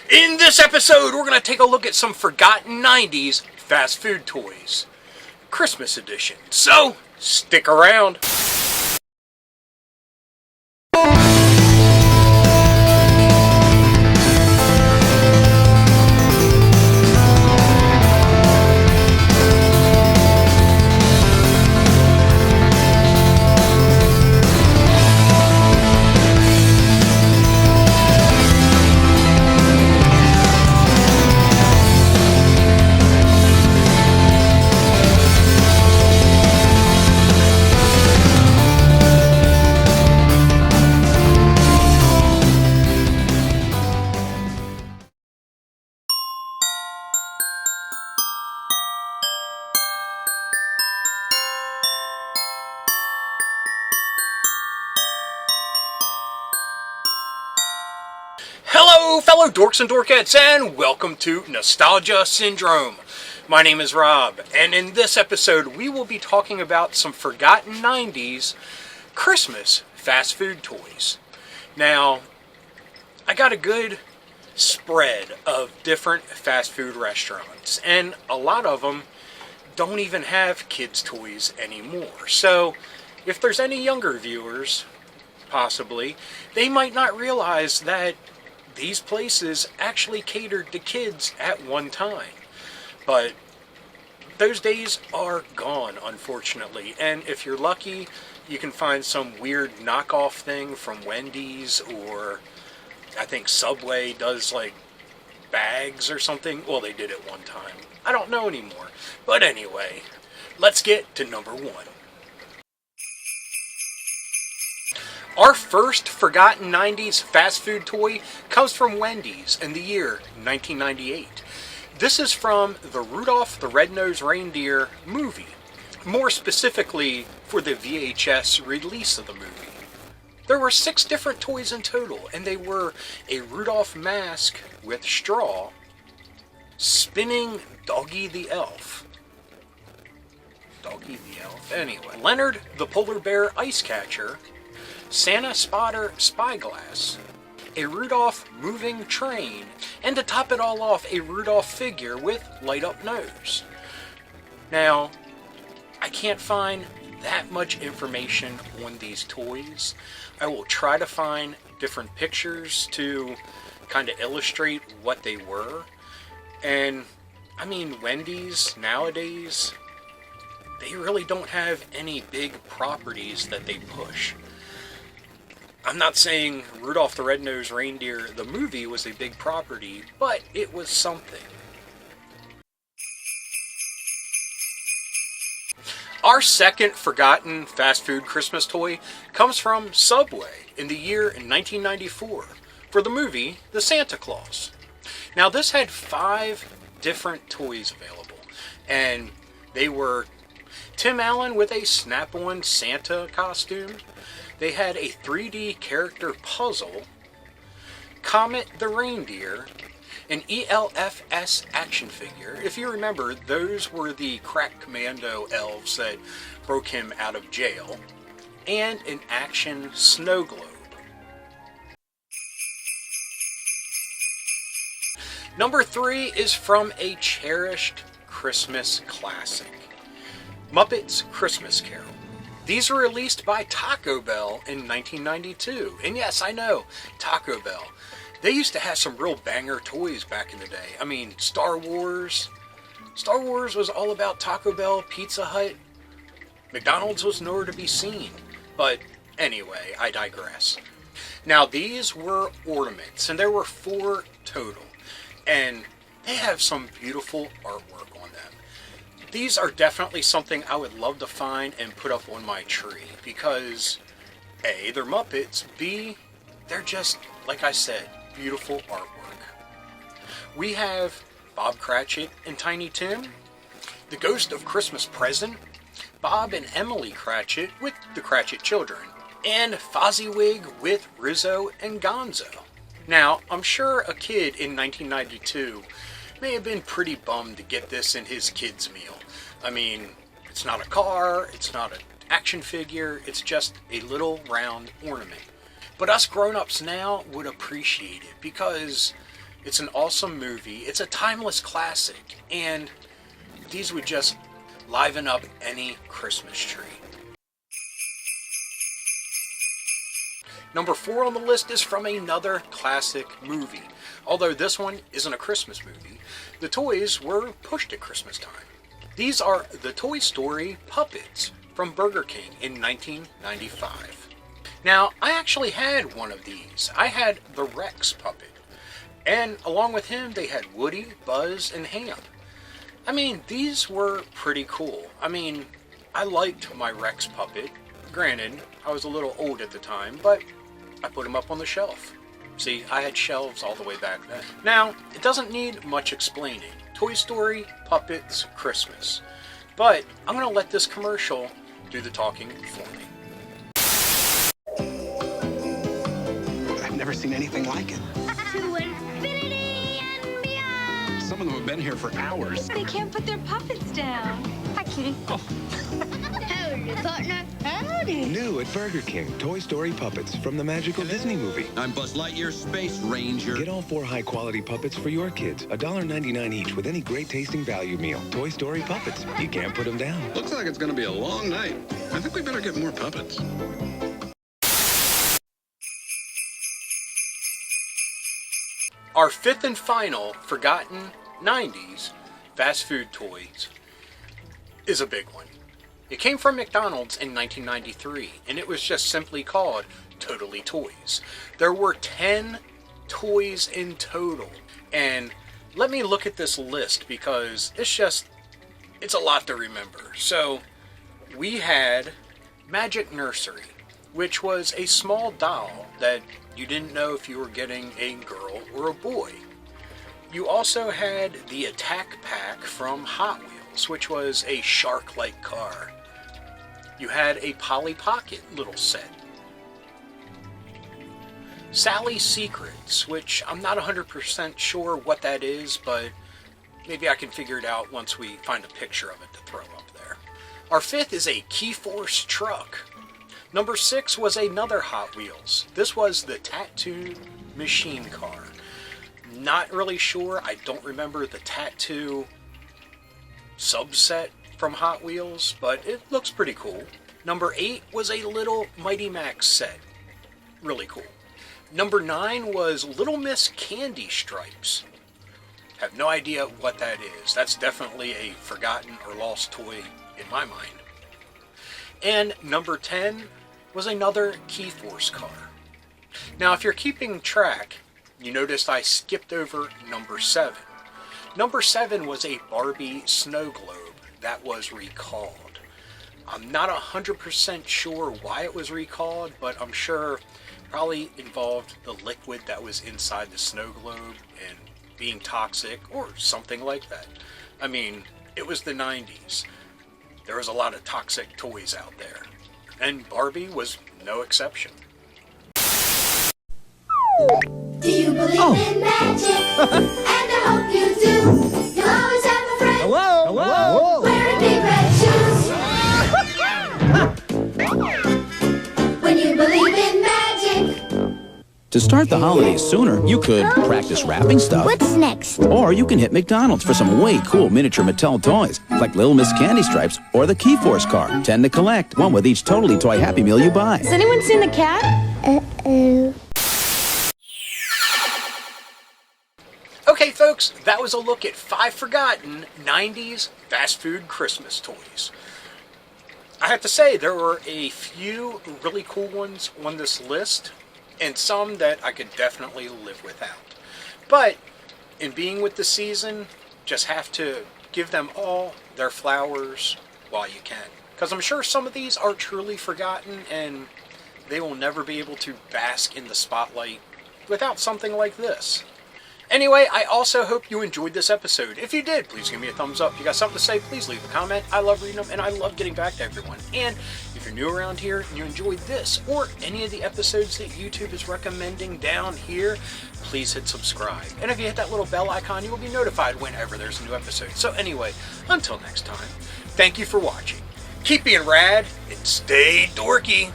In this episode, we're going to take a look at some forgotten 90s fast food toys. Christmas edition. So, stick around. Hello, fellow dorks and dorkettes, and welcome to Nostalgia Syndrome. My name is Rob, and in this episode, we will be talking about some forgotten 90s Christmas fast food toys. Now, I got a good spread of different fast food restaurants, and a lot of them don't even have kids' toys anymore. So, if there's any younger viewers, possibly, they might not realize that these places actually catered to kids at one time. But those days are gone, unfortunately. And if you're lucky, you can find some weird knockoff thing from Wendy's, or I think Subway does like bags or something. Well, they did it one time. I don't know anymore. But anyway, let's get to number one. Our first forgotten 90s fast food toy comes from Wendy's in the year 1998. This is from the Rudolph the Red-Nosed Reindeer movie, more specifically for the VHS release of the movie. There were 6 different toys in total, and they were a Rudolph mask with straw, spinning Doggy the Elf. Doggy the Elf? Anyway. Leonard the Polar Bear Ice Catcher, Santa Spotter Spyglass, a Rudolph moving train, and to top it all off, a Rudolph figure with light-up nose. Now, I can't find that much information on these toys. I will try to find different pictures to kind of illustrate what they were. And, I mean, Wendy's nowadays, they really don't have any big properties that they push. I'm not saying Rudolph the Red-Nosed Reindeer, the movie, was a big property, but it was something. Our second forgotten fast food Christmas toy comes from Subway in the year 1994 for the movie The Santa Claus. Now, this had 5 different toys available, and they were Tim Allen with a Snap-on Santa costume. They had a 3D character puzzle, Comet the Reindeer, an ELFS action figure. If you remember, those were the crack commando elves that broke him out of jail, and an action snow globe. Number 3 is from a cherished Christmas classic, Muppets Christmas Carol. These were released by Taco Bell in 1992. And yes, I know, Taco Bell. They used to have some real banger toys back in the day. I mean, Star Wars. Star Wars was all about Taco Bell, Pizza Hut. McDonald's was nowhere to be seen. But anyway, I digress. Now, these were ornaments, and there were 4 total. And they have some beautiful artwork on them. These are definitely something I would love to find and put up on my tree because A, they're Muppets, B, they're just, like I said, beautiful artwork. We have Bob Cratchit and Tiny Tim, the Ghost of Christmas Present, Bob and Emily Cratchit with the Cratchit Children, and Fozziwig with Rizzo and Gonzo. Now, I'm sure a kid in 1992 may have been pretty bummed to get this in his kid's meal. I mean, it's not a car, it's not an action figure, it's just a little round ornament. But us grown-ups now would appreciate it because It's an awesome movie. It's a timeless classic, and these would just liven up any Christmas tree. Number 4 on the list is from another classic movie. Although this one isn't a Christmas movie, the toys were pushed at Christmas time. These are the Toy Story puppets from Burger King in 1995. Now, I actually had one of these. I had the Rex puppet. And along with him, they had Woody, Buzz, and Ham. I mean, these were pretty cool. I mean, I liked my Rex puppet. Granted, I was a little old at the time, but I put him up on the shelf. See, I had shelves all the way back then. Now, it doesn't need much explaining. Toy Story, puppets, Christmas. But I'm going to let this commercial do the talking for me. I've never seen anything like it. To infinity and beyond. Some of them have been here for hours. They can't put their puppets down. Hi, kitty. Oh. Howdy, partner. Howdy. New at Burger King, Toy Story puppets from the magical Disney movie. I'm Buzz Lightyear Space Ranger. Get all 4 high-quality puppets for your kids. $1.99 each with any great-tasting value meal. Toy Story puppets. You can't put them down. Looks like it's going to be a long night. I think we better get more puppets. Our 5th and final forgotten 90s fast food toys is a big one. It came from McDonald's in 1993, and it was just simply called Totally Toys. There were 10 toys in total, and let me look at this list because it's a lot to remember. So, we had Magic Nursery, which was a small doll that you didn't know if you were getting a girl or a boy. You also had the Attack Pack from Hot Wheels, which was a shark-like car. You had a Polly Pocket little set. Sally's Secrets, which I'm not 100% sure what that is, but maybe I can figure it out once we find a picture of it to throw up there. Our 5th is a Key-Force truck. Number 6 was another Hot Wheels. This was the Tattoo Machine Car. Not really sure. I don't remember the tattoo subset from Hot Wheels, but it looks pretty cool. Number 8 was a little Mighty Max set. Really cool. Number 9 was Little Miss Candy Stripes. Have no idea what that is. That's definitely a forgotten or lost toy in my mind. And number 10 was another Key-Force car. Now, if you're keeping track, you noticed I skipped over number 7. Number 7 was a Barbie snow globe that was recalled. I'm not 100% sure why it was recalled, but I'm sure probably involved the liquid that was inside the snow globe and being toxic or something like that. I mean, it was the 90s. There was a lot of toxic toys out there, and Barbie was no exception. Do you believe in magic? And I hope you do. You'll always have a friend. Hello? Hello? Wearing big red shoes. When you believe in magic. To start the holidays sooner, you could practice wrapping stuff. What's next? Or you can hit McDonald's for some way cool miniature Mattel toys, like Little Miss Candy Stripes or the Key-Force car. 10 to collect, one with each Totally Toy Happy Meal you buy. Has anyone seen the cat? Uh-oh. Okay, folks, that was a look at 5 forgotten 90s fast food Christmas toys. I have to say, there were a few really cool ones on this list, and some that I could definitely live without. But in being with the season, just have to give them all their flowers while you can. Because I'm sure some of these are truly forgotten, and they will never be able to bask in the spotlight without something like this. Anyway, I also hope you enjoyed this episode. If you did, please give me a thumbs up. If you got something to say, please leave a comment. I love reading them, and I love getting back to everyone. And if you're new around here and you enjoyed this or any of the episodes that YouTube is recommending down here, please hit subscribe. And if you hit that little bell icon, you will be notified whenever there's a new episode. So anyway, until next time, thank you for watching. Keep being rad and stay dorky.